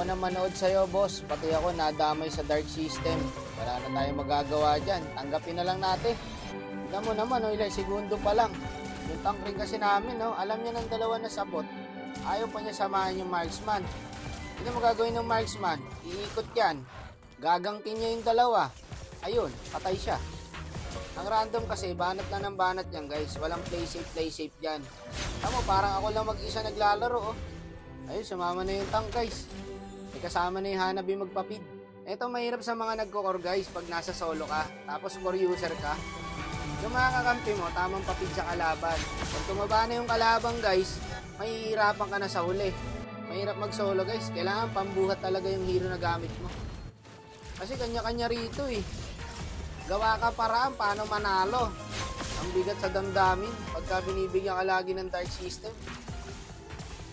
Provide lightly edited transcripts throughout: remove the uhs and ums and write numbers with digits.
na manood sa'yo, boss. Pati ako nadamay sa dark system. Wala na tayong magagawa dyan. Tanggapin na lang natin. Tignan mo naman, oh, ilang segundo pa lang. Yung tank ring kasi namin, oh, alam niya ng dalawa na sabot. Ayaw pa niya samahan yung marksman. Hindi mo gagawin ng marksman. Iikot yan. Gagangkin niya yung dalawa. Ayun, patay siya. Ang random kasi, banat na ng banat yan, guys. Walang play safe dyan. Tama, parang ako lang mag-isa naglalaro, oh. Ayun, sumama na yung tank, guys. May kasama na yung Hanabi magpapid. Ito, mahirap sa mga nagko-core, guys, pag nasa solo ka, tapos core user ka. Yung mga kakampi mo, tamang papid sa kalaban. Pag tumaba na yung kalabang, guys, mahihirapan ka na sa huli. Mahirap mag-solo, guys. Kailangan pambuhat talaga yung hero na gamit mo. Kasi kanya-kanya rito, eh. Gawa ka paraan, paano manalo. Ang bigat sa damdamin, pagka binibigyan ka lagi ng dark system.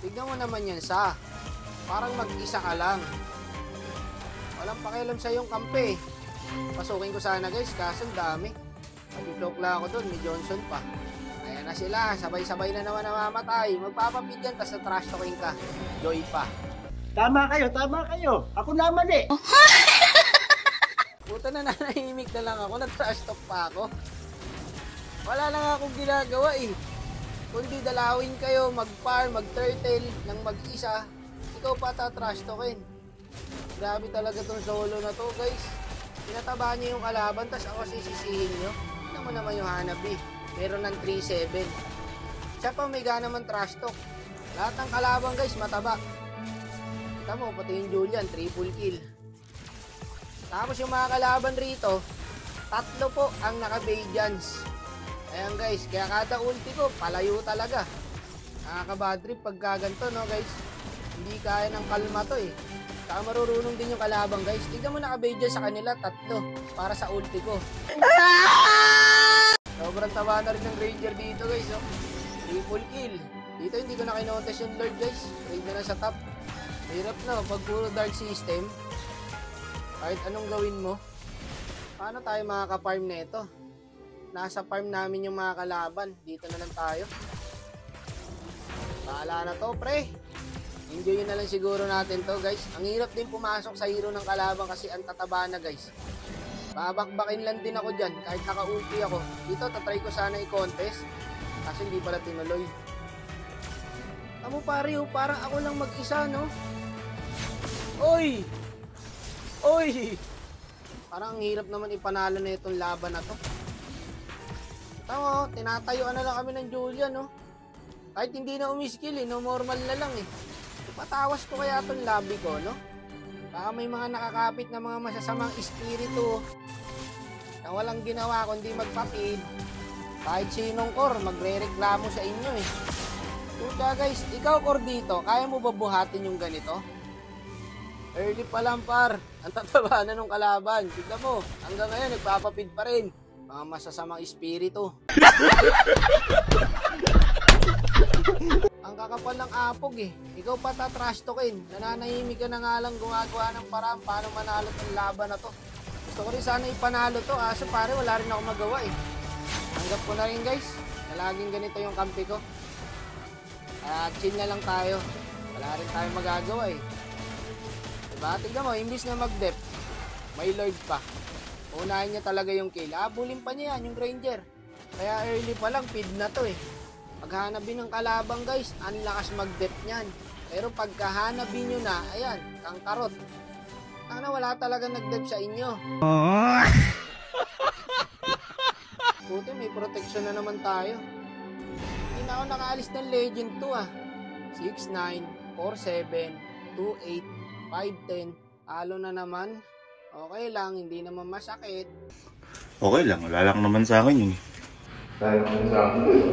Tignan mo naman yan sa, parang mag-isa ka lang. Walang pakialam sa yung kampe. Pasukin ko sana, guys, kaso dami. Mag-joke lang ako dun, may Johnson pa. Ayan na sila, sabay-sabay na naman namamatay. Magpapapid yan, tas na-trash talking ka. Joy pa. Tama kayo. Ako naman eh. Puta na, nanahimik na lang ako, nag-trash talk pa ako. Wala lang akong ginagawa eh. Kundi dalawin kayo, mag-farm, mag-turtle, nang mag-isa. Ikaw pa ta-trash talkin. Grabe talaga tong solo na to, guys. Pinataba niyo yung kalaban, tas ako sisisihin nyo. Tignan mo naman yung Hanabi. Meron ng 3-7. Siya pa may gana man trash talk. Lahat ng kalaban, guys, mataba. Kita mo, pati yung Julian, triple kill. Tapos yung mga kalaban rito, 3 po ang naka-Badians. Ayan, guys, kaya kada ulti ko, palayo talaga. Nakaka-bad trip pagka ganito, no, guys. Hindi kaya ng kalma to eh. Saka marurunong din yung kalabang, guys. Tignan mo naka-Badians sa kanila, 3 para sa ulti ko. Sobrang taba na rin ng Ranger dito, guys, oh. Triple kill. Dito hindi ko na kinotes yung Lord, guys. Raid na lang sa top. Hirap na, pag puro dark system. Kahit anong gawin mo, paano tayo makaka-farm nito? Nasa farm namin yung mga kalaban. Dito na lang tayo. Bahala na to, pre. Enjoy na lang siguro natin to, guys. Ang hirap din pumasok sa hero ng kalaban kasi ang tataba na, guys. Babakbakin lang din ako dyan kahit naka-ulti ako. Dito, tatry ko sana i-contest kasi hindi pala tinuloy. Amo pare, parang ako lang mag-isa, no? Oy! Parang ang hirap naman ipanalo na itong laban na to. Tama, tinatayuan na lang kami ng Julian, no? Kahit hindi na umiskill, no? Normal na lang, eh. Patawas ko kaya itong lobby ko, no? Baka may mga nakakapit na mga masasamang espiritu na walang ginawa kundi magpapid. Kahit sinong core, magre-reklamo sa inyo, eh. Puta, guys, ikaw core dito, kaya mo ba buhatin yung ganito? Early pa lang, par. Ang tataba na nung kalaban. Tignan mo, hanggang ngayon, nagpapapid pa rin. Mga masasamang espiritu. Ang kakapal ng apog eh. Ikaw pa ta-trash talkin. Nananahimik ka na nga lang gumagawa ng paraan paano manalo ng laban na to. Gusto ko rin sana ipanalo to. Kaso pare wala rin ako magawa eh. Tanggap ko na rin, guys. Na laging ganito yung kampi ko. Chill na lang tayo. Wala rin tayong magagawa eh. Diba? Tignan mo, imbis na mag-dep, may Lord pa. Unahin niya talaga yung kill. Abulin pa niya yan, yung Ranger. Kaya early pa lang, feed na to eh. Paghanapin ng kalabang, guys, ang lakas mag-dep niyan. Pero pagkahanapin nyo na, ayan, kang karot. Wala talaga nag-dep sa inyo. Buti, may protection na naman tayo. Hindi na ako nakaalis ng Legend 2 ah. 6-9, 4-7, 2-8, 5-10. Halo na naman. Okay lang, hindi naman masakit. Okay lang, wala lang naman sa akin yun. Wala lang naman sa akin.